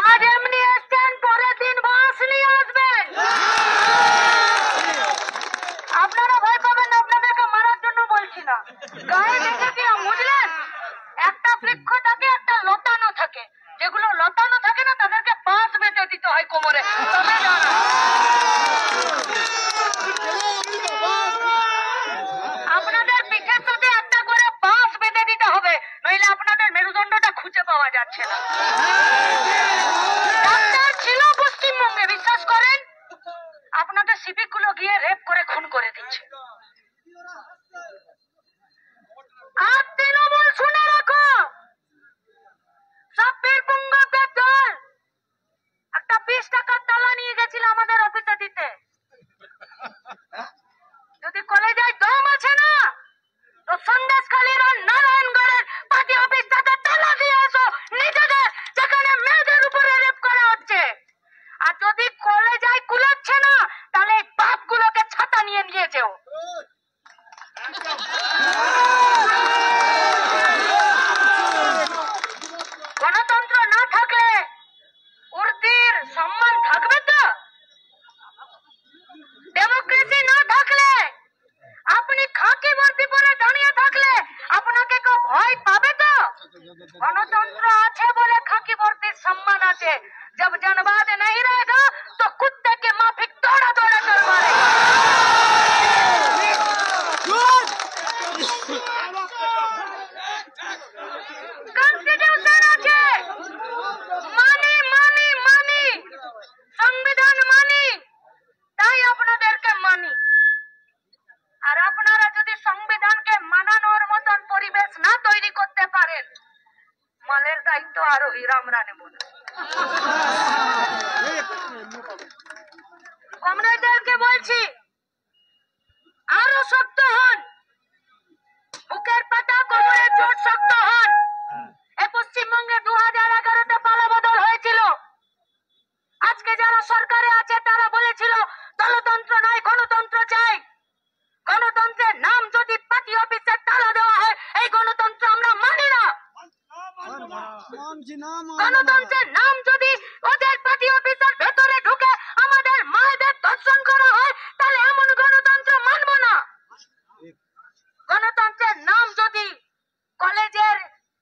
আজ এমনি এসছেন, পরের দিন বাস নিয়ে আসবেন। আপনারা ভয় পাবেন না, আপনাদেরকে মারার জন্য বলছি না। গায়ে দেখেছি বুঝলেন, একটা বৃক্ষ থাকে, একটা লতানো থাকে। যেগুলো লতানো থাকে না তাদেরকে বাঁশ বেঁধে দিতে হয় কোমরে, তবে জানা। আপনাদের পিঠের সাথে একটা করে বাঁশ বেঁধে দিতে হবে, নইলে আপনাদের মেরুদণ্ডটা খুঁজে পাওয়া যাচ্ছে না। ডাক্তার ছিল পশ্চিমবঙ্গে, বিশ্বাস করেন আপনাদের সিভিক গুলো গিয়ে রেপ করে খুন করে দিচ্ছে। আর তৃণমূল শুনে রাখো, সব বীরপুঙ্গদের দল একটা 20 টাকার তালা নিয়ে গেছিল আমাদের অফিসে দিতে। যদি কলেজে দম আছে না তো সন্দেশখালীর আর নারায়ণগড়ের পার্টি অফিস থেকে তালা দিয়ে এসো নিজেদের, যেখানে মেয়েদের উপরে রেপ করা হচ্ছে। আর যদি কলেজে কুলাচ্ছে না তাহলে এই বাপগুলোকে ছাতা নিয়ে নিয়ে যেও। গণতন্ত্র না থাকলে উর্দির সম্মান থাকবে তো? ডেমোক্রেসি না থাকলে, আপনি খাকি বর্দি পরে দাঁড়িয়ে থাকলে আপনাকে কেউ ভয় পাবে তো? গণতন্ত্র আছে বলে খাকি বর্দির সম্মান আছে। जब जनवाद नहीं रहेगा तो कुत्ते के माफिक दौड़ा दौड़ा कर मारेगा। কনস্টিটিউশন আছে, মানি মানি মানি, সংবিধান মানি, তাই আপনাদেরকে মানি। আর আপনারা যদি সংবিধানকে মানানোর মতন পরিবেশ না তৈরি করতে পারেন, মালের দায়িত্ব আরোহী আমরা নেব না। কমরেডদেরকে বলছি, আরো শক্ত হন, বুকের পাতা কোমরের জোর শক্ত হন। এই পশ্চিমবঙ্গে 2011-তে পালা বদল হয়েছিল। আজকে যারা সরকারে আছে তারা বলেছিল দলতন্ত্র নয় গণতন্ত্র চাই। গণতন্ত্রের নাম যদি পার্টি অফিসে তালা দেওয়া হয়, এই গণতন্ত্র আমরা মানি না। গণতন্ত্রের নাম যদি ওদের পার্টি অফিসের ভেতরে ঢুকে আমাদের মায়েদের ধর্ষণ করা হয়, তাহলে এমন গণতন্ত্র মানব না। গণতন্ত্রের নাম যদি কলেজের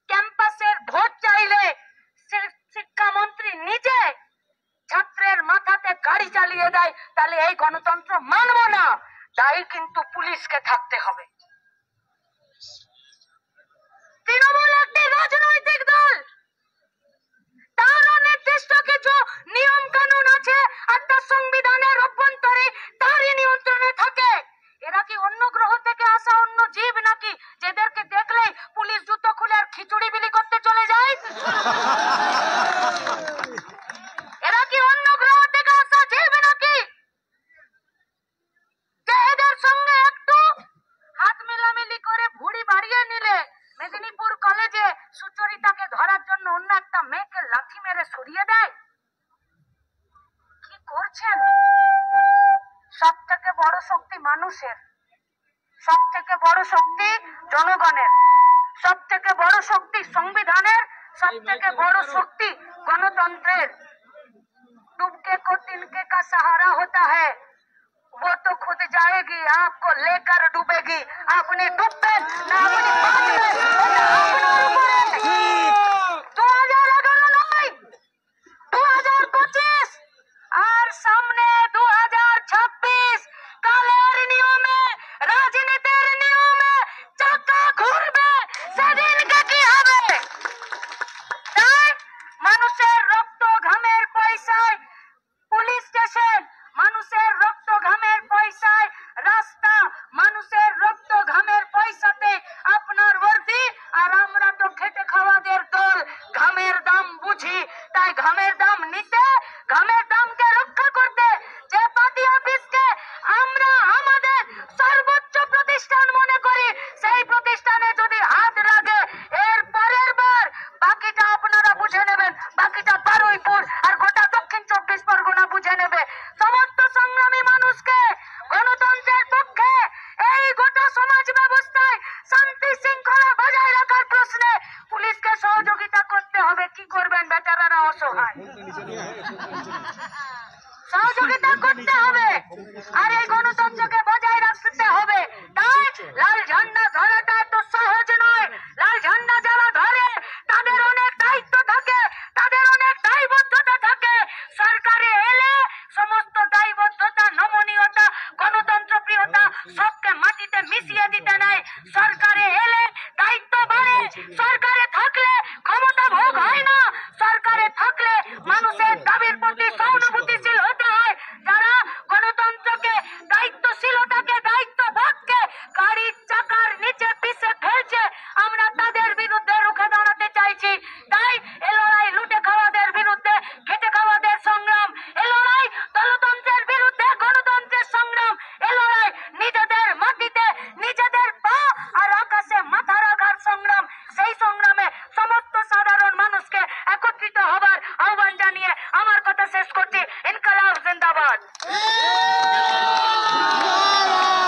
ক্যাম্পাসের ভোট চাইলে শিক্ষামন্ত্রী নিজে ছাত্রের মাথাতে গাড়ি চালিয়ে দেয়, তাহলে এই গণতন্ত্র মানব না। তাই কিন্তু পুলিশকে থাকতে হবে। তৃণমূল একটি রাজনৈতিক দল, তারও নির্দিষ্ট কিছু নিয়ম কানুন আছে আর তার সংবিধানের অভ্যন্তরে তারই নিয়ন্ত্রণে থাকে। এরা কি অন্য গ্রহ থেকে আসা অন্য জীব নাকি, যেদেরকে দেখলেই পুলিশ জুতো খুলে আর খিচুড়ি বিলি করতে চলে যায়? এরা কি অন্য গ্রহ থেকে আসা জীব নাকি, যে এদের সঙ্গে একটু হাত মিলামিলি করে ভুড়ি বাড়িয়ে নিলে মেদিনীপুর কলেজে সুচরিতাকে ধরার জন্য অন্য একটা মেয়েকে লাথি মেরে সরিয়ে দেয়? কি করছেন? সব থেকে বড় শক্তি মানুষের, সব থেকে বড় শক্তি জনগণের, সব থেকে বড় শক্তি সংবিধানের, সব থেকে বড় শক্তি গণতন্ত্রের। डूबके को तिनके का सहारा होता है, वो तो खुद जाएगी, आपको लेकर डूबेगी। आपने डूबे ना अपनी बात में, 2011 নয়, 2025 আর সামনে 2026। কালের নিয়মে, রাজনীতির নিয়মে চাকা ঘুরবে, সেদিনকে কি হবে? তাই মানুষের রক্ত ঘামের পয়সায় পুলিশ স্টেশন, মানুষের রক্ত ঘামের পয়সায় রাস্তা, মানুষের রক্ত ঘামের পয়সাতে আপনার বর্দি। আর আমরা তো খেটে খাওয়াদের দল, ঘামের দাম বুঝি। তাই ঘামের দাম নিতে, ঘামের দামকে রক্ষা করতে যে পার্টি অফিসকে আমরা আমাদের সর্বোচ্চ প্রতিষ্ঠান মনে করি, সেই প্রতিষ্ঠানে যদি হাত লাগে, এর পরের বার বাকিটা আপনারা বুঝে নেবেন, বাকিটা বারুইপুর আর গোটা দক্ষিণ 24 পরগনা বুঝে নেবে। সমস্ত সংগ্রামী মানুষকে গণতন্ত্রের পক্ষে এই গোটা সমাজ ব্যবস্থায় শান্তি শৃঙ্খলা বজায় রাখার প্রশ্নে পুলিশকে সহযোগিতা করতে হবে। কি করবেন বেচারারা অসহায়। সহযোগিতা করতে হবে আর এই গণতন্ত্রকে বজায় রাখতে হবে। তাই লাল